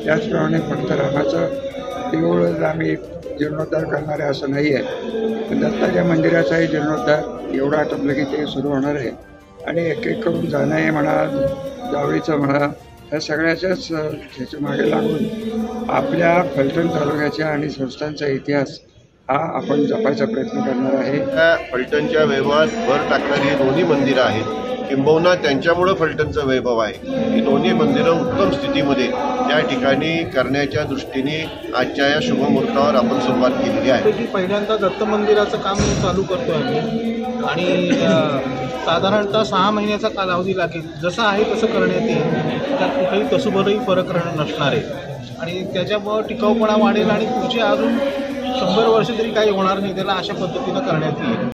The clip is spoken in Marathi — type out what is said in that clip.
त्याचप्रमाणे फक्त रामाचं देऊळ आम्ही जीर्णोद्धार करणार आहे असं नाही आहे, पण दत्ताच्या मंदिराचाही जीर्णोद्धार एवढा आटोपलं की ते सुरू होणार आहे. आणि एक एक करून जाणं आहे म्हणा, जावळीचं म्हणा, या सगळ्याच्याच ह्याच्या मागे लागून आपल्या फलटण तालुक्याच्या आणि संस्थांचा इतिहास हा आपण जपायचा प्रयत्न करणार आहे. फलटणच्या वैभवात भर टाकणारी ही दोन्ही मंदिरं आहेत, किंबहुना त्यांच्यामुळं फलटणचं वैभव आहे. ही दोन्ही मंदिरं उत्तम स्थितीमध्ये त्या ठिकाणी करण्याच्या दृष्टीने आजच्या या शुभमुहूर्तावर आपण सुरुवात केलेली आहे. पहिल्यांदा दत्त मंदिराचं काम चालू करतोय आम्ही आणि साधारणतः 6 महिन्याचा कालावधी लागेल. जसं आहे तसं करण्यात येईल, त्यात कुठेही तसूभरही फरक नसणार आहे आणि त्याच्यामुळं टिकाऊपणा वाढेल आणि पुढचे अजून 100 वर्ष तरी काही होणार नाही त्याला, अशा पद्धतीनं करण्यात येईल.